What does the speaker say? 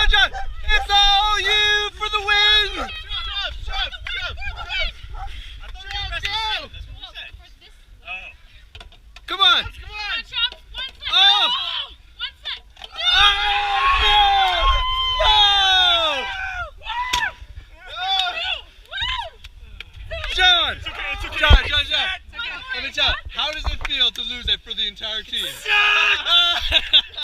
John! It's all you for the win! Come on! Oh! John! Let me tell you, how does it feel to lose it for the entire team?